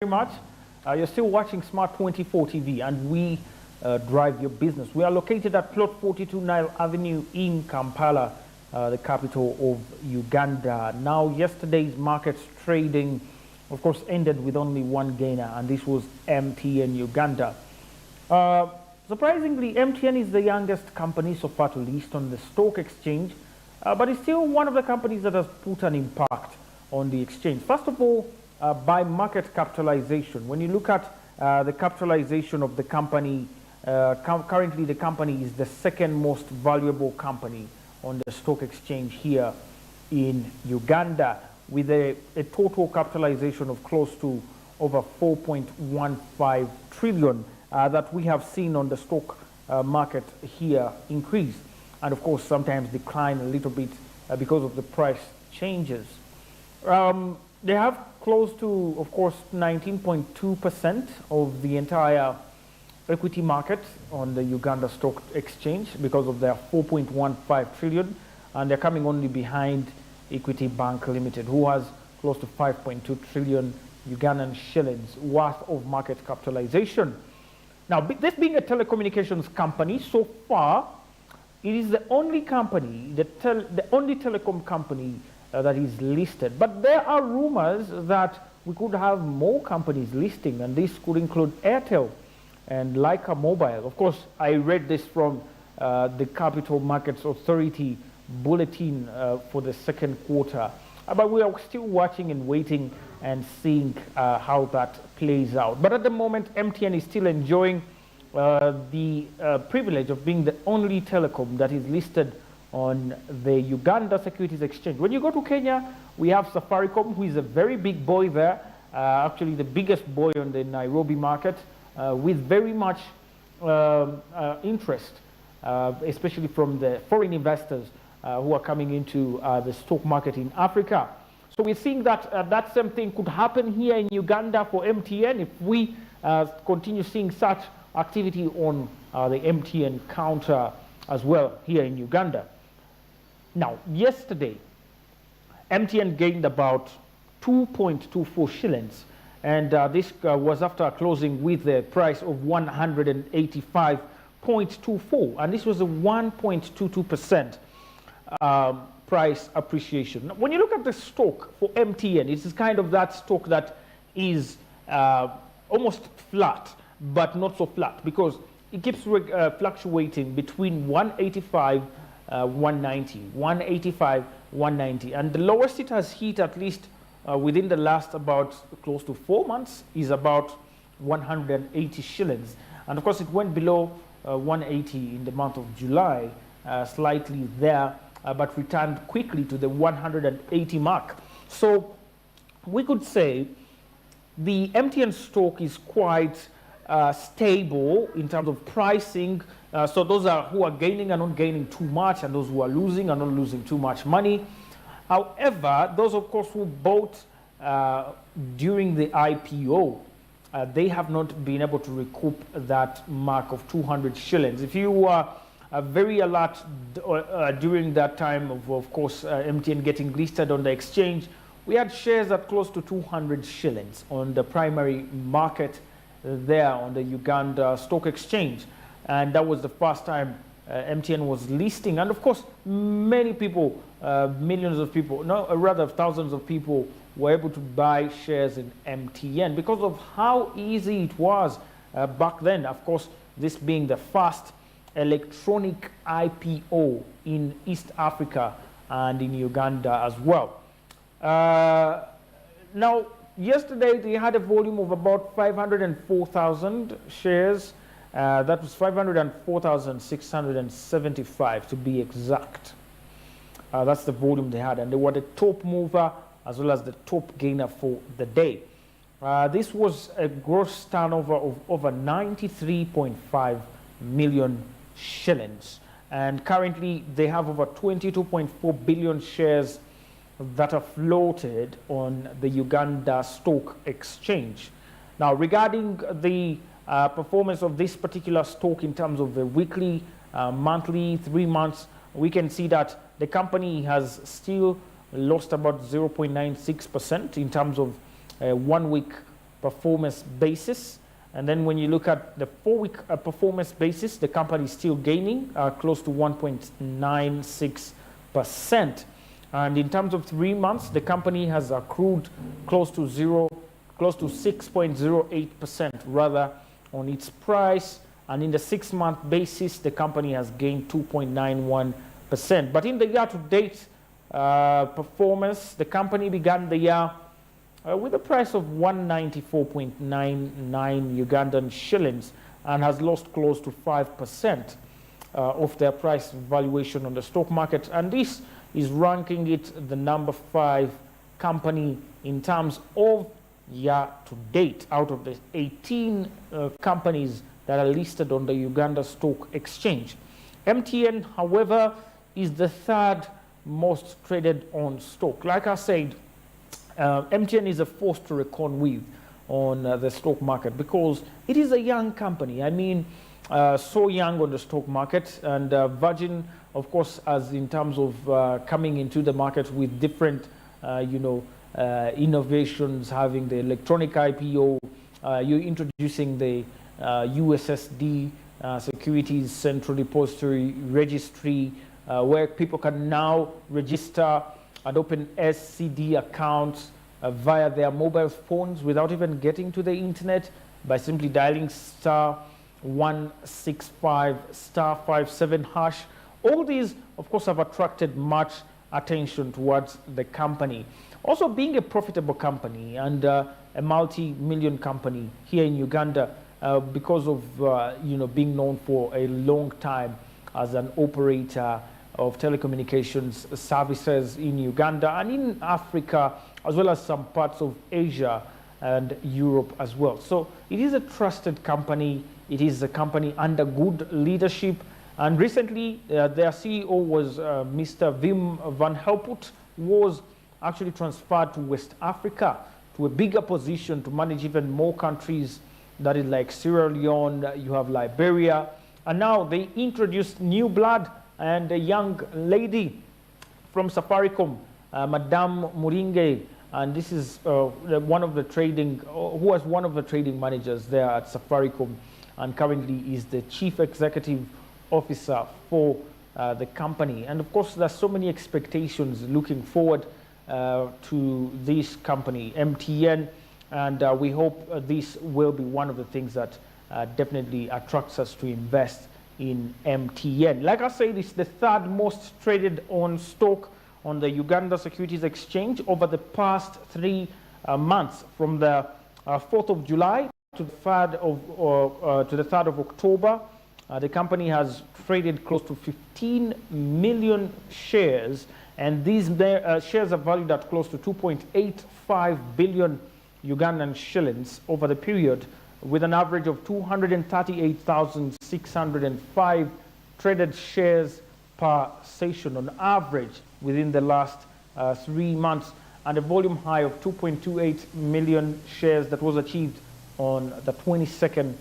Very much. You're still watching Smart 24 TV, and we drive your business. We are located at plot 42 Nile Avenue in Kampala, the capital of Uganda. Now, yesterday's markets trading, of course, ended with only one gainer, and this was MTN Uganda. Surprisingly, MTN is the youngest company so far to list on the stock exchange, but it's still one of the companies that has put an impact on the exchange. First of all, by market capitalization. When you look at the capitalization of the company, currently the company is the second most valuable company on the stock exchange here in Uganda, with a total capitalization of close to over 4.15 trillion that we have seen on the stock market here increase, and of course sometimes decline a little bit because of the price changes. They have close to, of course, 19.2% of the entire equity market on the Uganda Stock Exchange because of their 4.15 trillion, and they're coming only behind Equity Bank Limited, who has close to 5.2 trillion Ugandan shillings worth of market capitalization. Now, this being a telecommunications company, so far, it is the only company, the only telecom company that is listed. But there are rumors that we could have more companies listing, and this could include Airtel and Leica Mobile. Of course, I read this from the Capital Markets Authority bulletin for the second quarter. But we are still watching and waiting and seeing how that plays out. But at the moment, MTN is still enjoying the privilege of being the only telecom that is listed on the Uganda Securities Exchange. When you go to Kenya, we have Safaricom, who is a very big boy there, actually the biggest boy on the Nairobi market, with very much interest, especially from the foreign investors who are coming into the stock market in Africa. So we're seeing that that same thing could happen here in Uganda for MTN if we continue seeing such activity on the MTN counter as well here in Uganda. Now, yesterday, MTN gained about 2.24 shillings, and this was after closing with a price of 185.24, and this was a 1.22% price appreciation. When you look at the stock for MTN, it is kind of that stock that is almost flat, but not so flat, because it keeps fluctuating between 185, 190, 185, 190, and the lowest it has hit, at least within the last about close to 4 months, is about 180 shillings. And of course, it went below 180 in the month of July, slightly there, but returned quickly to the 180 mark. So we could say the MTN stock is quite stable in terms of pricing. So those are who are gaining and not gaining too much, and those who are losing and not losing too much money. However, those of course who bought during the IPO, they have not been able to recoup that mark of 200 shillings. If you were very alert during that time of course, MTN getting listed on the exchange, we had shares at close to 200 shillings on the primary market there on the Uganda Stock Exchange, and that was the first time MTN was listing. And of course, many people, millions of people, no, rather thousands of people were able to buy shares in MTN because of how easy it was back then. Of course, this being the first electronic IPO in East Africa and in Uganda as well. Now, yesterday, they had a volume of about 504,000 shares. That was 504,675 to be exact. That's the volume they had, and they were the top mover as well as the top gainer for the day. This was a gross turnover of over 93.5 million shillings, and currently they have over 22.4 billion shares that are floated on the Uganda Stock Exchange. Now, regarding the performance of this particular stock in terms of the weekly, monthly, 3 months, we can see that the company has still lost about 0.96% in terms of 1 week performance basis. And then when you look at the 4-week performance basis, the company is still gaining close to 1.96%. And in terms of 3 months, the company has accrued close to 6.08% rather on its price. And in the 6-month basis, the company has gained 2.91%. But in the year-to-date performance, the company began the year with a price of 194.99 Ugandan shillings and has lost close to 5% of their price valuation on the stock market. And this is ranking it the number 5 company in terms of year to date out of the 18 companies that are listed on the Uganda Stock Exchange. MTN, however, is the 3rd most traded on stock. Like I said, MTN is a force to reckon with on the stock market because it is a young company. I mean, so young on the stock market, and Virgin, of course, as in terms of coming into the market with different, innovations, having the electronic IPO, you're introducing the USSD, Securities Central Depository Registry, where people can now register and open SCD accounts via their mobile phones without even getting to the internet by simply dialing *165*57#. All these, of course, have attracted much attention towards the company. Also, being a profitable company and a multi-million company here in Uganda, because of being known for a long time as an operator of telecommunications services in Uganda and in Africa, as well as some parts of Asia and Europe as well. So it is a trusted company. It is a company under good leadership. And recently, their CEO was Mr. Wim van Helput, was actually transferred to West Africa to a bigger position to manage even more countries. That is like Sierra Leone, you have Liberia. And now they introduced new blood and a young lady from Safaricom, Madame Muringe, and this is one of the trading, who was one of the trading managers there at Safaricom, and currently is the chief executive officer for the company. And of course, there's so many expectations looking forward to this company, MTN, and we hope this will be one of the things that definitely attracts us to invest in MTN. Like I said, it's the 3rd most traded on stock on the Uganda Securities Exchange over the past 3 months, from the 4th of July to the 3rd of October. The company has traded close to 15 million shares, and these shares are valued at close to 2.85 billion Ugandan shillings over the period, with an average of 238,605 traded shares per session on average within the last 3 months, and a volume high of 2.28 million shares that was achieved on the 22nd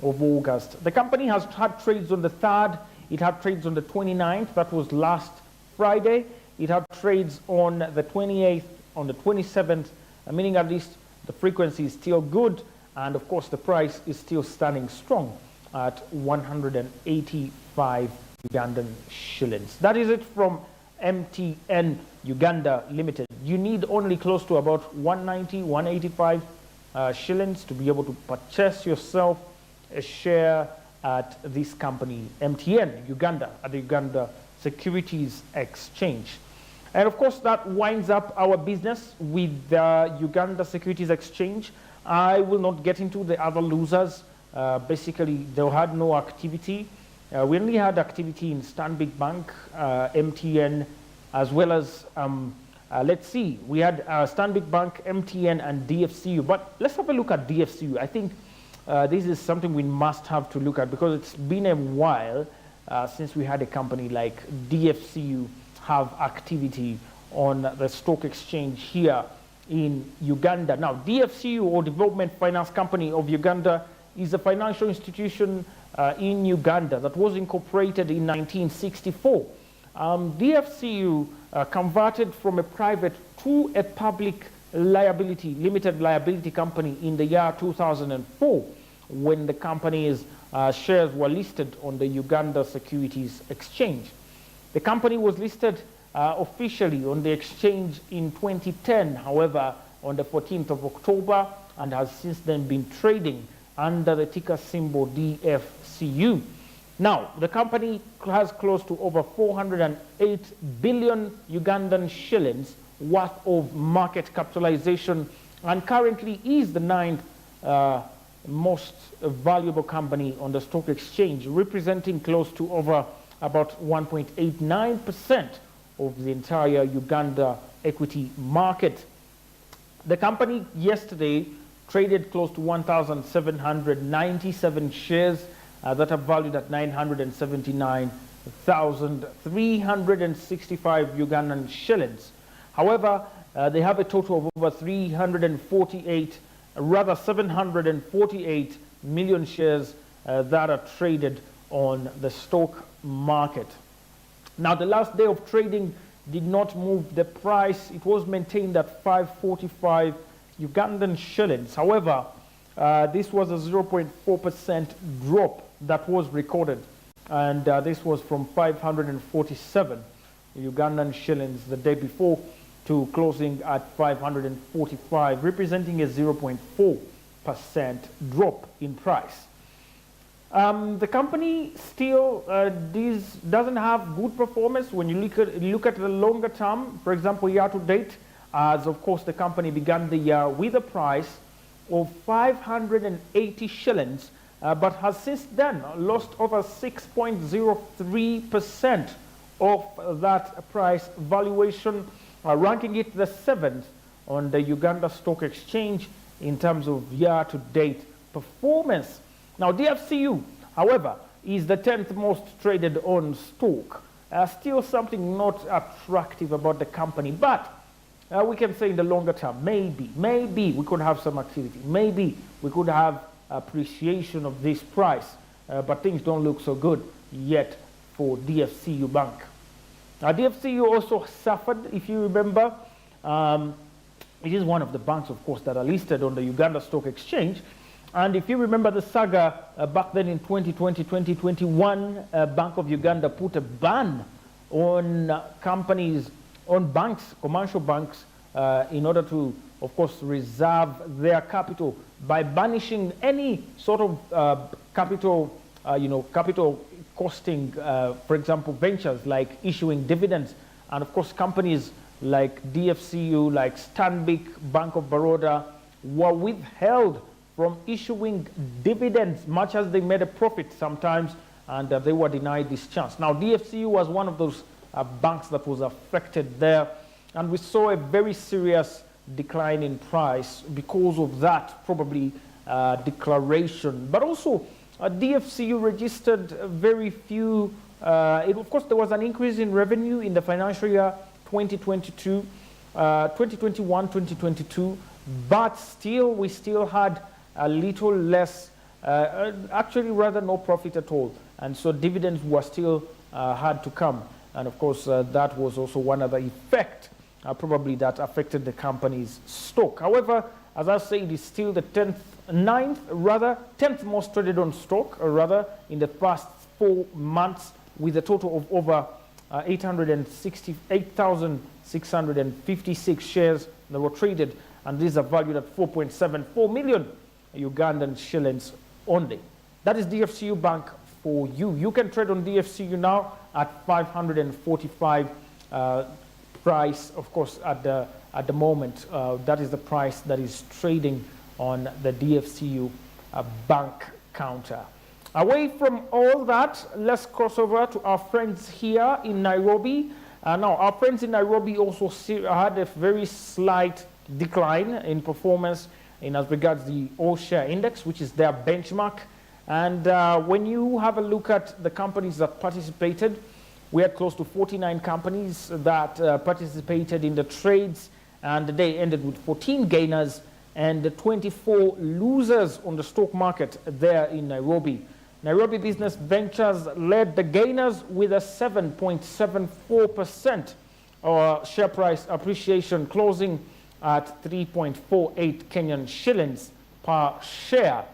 of August. The company has had trades on the 3rd, it had trades on the 29th, that was last Friday, it had trades on the 28th, on the 27th, meaning at least the frequency is still good. And of course, the price is still standing strong at 185 Ugandan shillings. That is it from MTN Uganda Limited. You need only close to about 190, 185 shillings to be able to purchase yourself a share at this company, MTN Uganda, at the Uganda Securities Exchange. And of course, that winds up our business with the Uganda Securities Exchange. I will not get into the other losers. Basically, they had no activity. We only had activity in Stanbic Bank, MTN, as well as, let's see, we had Stanbic Bank, MTN, and DFCU. But let's have a look at DFCU. I think this is something we must have to look at because it's been a while since we had a company like DFCU have activity on the stock exchange here in Uganda. Now, DFCU, or Development Finance Company of Uganda, is a financial institution in Uganda that was incorporated in 1964. DFCU converted from a private to a public limited liability company in the year 2004 when the company's shares were listed on the Uganda Securities Exchange. The company was listed officially on the exchange in 2010, however, on the 14th of October, and has since then been trading under the ticker symbol DFCU. Now, the company has close to over 408 billion Ugandan shillings worth of market capitalization and currently is the ninth most valuable company on the stock exchange, representing close to over about 1.89% of the entire Uganda equity market. The company yesterday traded close to 1,797 shares that are valued at 979,365 Ugandan shillings. However, they have a total of over 748 million shares that are traded on the stock market. Now, the last day of trading did not move the price. It was maintained at 545 Ugandan shillings. However, this was a 0.4% drop that was recorded, and this was from 547 Ugandan shillings the day before to closing at 545, representing a 0.4% drop in price. The company still doesn't have good performance when you look at the longer term. For example, year to date, as of course the company began the year with a price of 580 shillings, but has since then lost over 6.03% of that price valuation, ranking it the 7th on the Uganda Stock Exchange in terms of year-to-date performance. Now, DFCU, however, is the 10th most traded on stock. Still something not attractive about the company, but we can say in the longer term, maybe we could have some activity. Maybe we could have appreciation of this price, but things don't look so good yet for DFCU Bank. DFCU also suffered, if you remember. It is one of the banks, of course, that are listed on the Uganda Stock Exchange. And if you remember the saga back then in 2020, 2021, Bank of Uganda put a ban on companies, on banks, commercial banks, in order to, of course, reserve their capital by banishing any sort of capital costing, for example, ventures like issuing dividends. And of course, companies like DFCU, like Stanbic, Bank of Baroda were withheld from issuing dividends, much as they made a profit sometimes, and they were denied this chance. Now, DFCU was one of those banks that was affected there, and we saw a very serious decline in price because of that, probably declaration. But also, DFCU registered very few, of course, there was an increase in revenue in the financial year 2021, 2022, but still, we still had a little less, actually rather no profit at all. And so dividends were still had to come. And of course, that was also one other effect, probably that affected the company's stock. However, as I say, it is still the 10th most traded on stock, in the past 4 months, with a total of over 868,656 shares that were traded, and these are valued at 4.74 million Ugandan shillings only. That is DFCU Bank for you. You can trade on DFCU now at 545 price, of course, at the moment. That is the price that is trading on the DFCU bank counter. Away from all that, let's cross over to our friends here in Nairobi. Now, our friends in Nairobi also had a very slight decline in performance in as regards the All-Share Index, which is their benchmark. And when you have a look at the companies that participated, we had close to 49 companies that participated in the trades, and the day ended with 14 gainers and 24 losers on the stock market there in Nairobi. Nairobi Business Ventures led the gainers with a 7.74% share price appreciation, closing at 3.48 Kenyan shillings per share.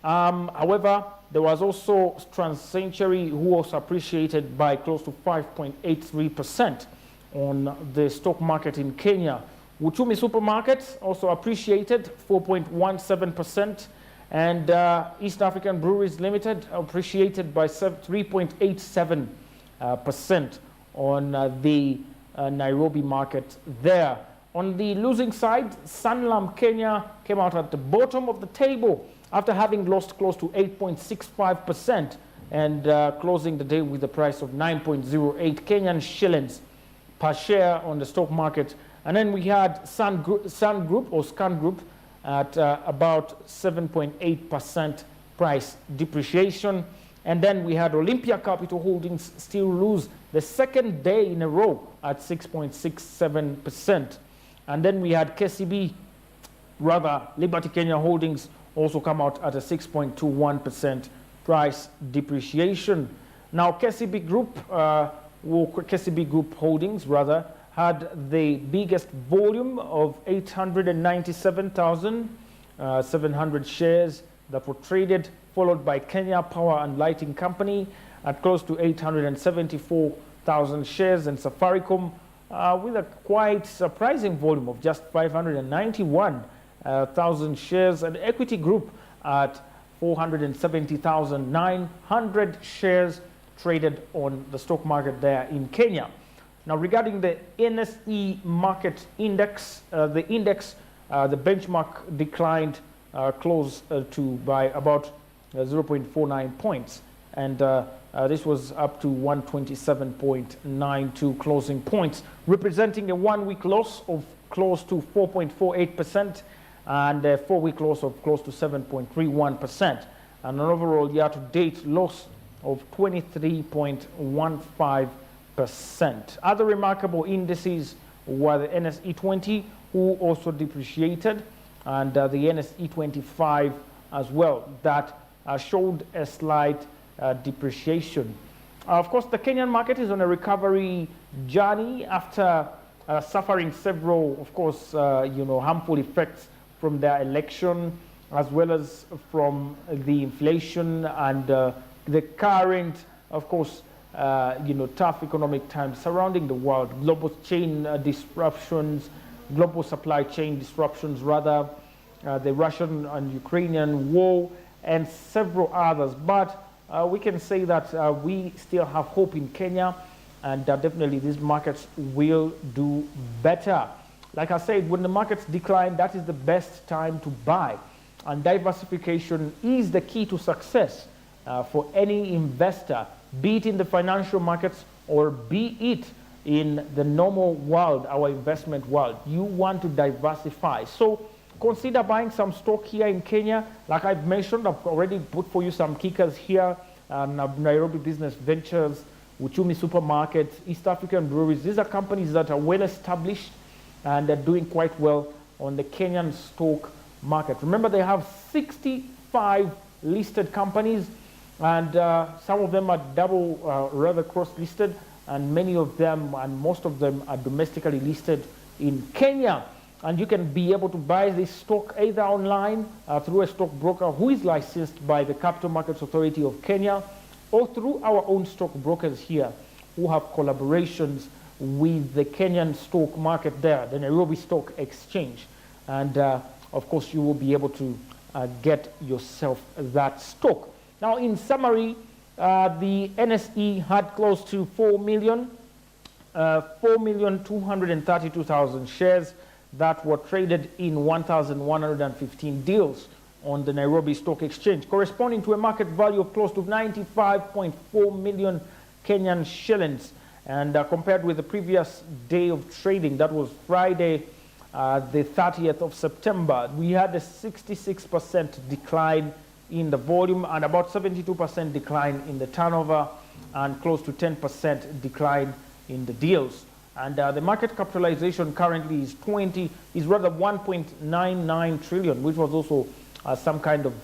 However, there was also TransCentury, who was appreciated by close to 5.83% on the stock market in Kenya. Uchumi Supermarkets also appreciated 4.17%, and East African Breweries Limited appreciated by 3.87% on the Nairobi market there. On the losing side, Sanlam Kenya came out at the bottom of the table after having lost close to 8.65% and closing the day with a price of 9.08 Kenyan shillings per share on the stock market. And then we had Sun Group at about 7.8% price depreciation. And then we had Olympia Capital Holdings still lose the second day in a row at 6.67%. And then we had Liberty Kenya Holdings also come out at a 6.21% price depreciation. Now, KCB Group Holdings had the biggest volume of 897,700 shares that were traded, followed by Kenya Power and Lighting Company at close to 874,000 shares, and Safaricom with a quite surprising volume of just 591,000 shares, and Equity Group at 470,900 shares traded on the stock market there in Kenya. Now, regarding the NSE market index, the benchmark declined close to by about 0.49 points, and this was up to 127.92 closing points, representing a one-week loss of close to 4.48% and a four-week loss of close to 7.31%, and an overall year-to-date loss of 23.15%. Other remarkable indices were the NSE 20, who also depreciated, and the NSE 25 as well, that showed a slight depreciation. Of course, the Kenyan market is on a recovery journey after suffering several, of course, harmful effects from their election, as well as from the inflation and the current, of course, tough economic times surrounding the world, global supply chain disruptions, the Russian and Ukrainian war, and several others. But we can say that we still have hope in Kenya, and definitely these markets will do better. Like I said, when the markets decline, that is the best time to buy. And diversification is the key to success for any investor, be it in the financial markets or be it in the normal world, our investment world. You want to diversify. So consider buying some stock here in Kenya. Like I've mentioned, I've already put for you some kickers here. Nairobi Business Ventures, Uchumi Supermarkets, East African Breweries. These are companies that are well established and are doing quite well on the Kenyan stock market. Remember, they have 65 listed companies, and some of them are cross-listed, and many of them and most of them are domestically listed in Kenya. And you can be able to buy this stock either online through a stockbroker who is licensed by the Capital Markets Authority of Kenya, or through our own stockbrokers here who have collaborations with the Kenyan stock market there, the Nairobi Stock Exchange. And of course, you will be able to get yourself that stock. Now, in summary, the NSE had close to 4,232,000 shares that were traded in 1,115 deals on the Nairobi Stock Exchange, corresponding to a market value of close to 95.4 million Kenyan shillings. And compared with the previous day of trading, that was Friday, the 30th of September, we had a 66% decline in the volume and about 72% decline in the turnover and close to 10% decline in the deals. And the market capitalization currently is 1.99 trillion, which was also some kind of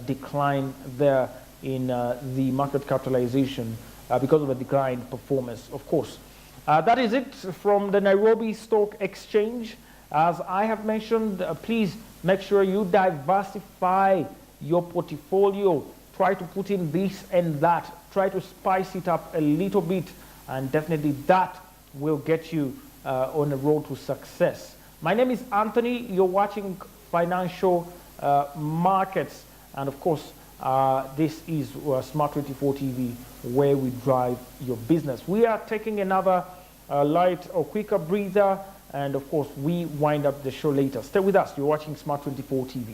decline there in the market capitalization because of a declined performance, of course. That is it from the Nairobi Stock Exchange. As I have mentioned, please make sure you diversify your portfolio. Try to put in this and that. Try to spice it up a little bit, and definitely that will get you on the road to success. My name is Anthony. You're watching Financial Markets, and of course, this is Smart24 TV, where we drive your business. We are taking another light or quicker breather, and of course, we wind up the show later. Stay with us. You're watching Smart24 TV.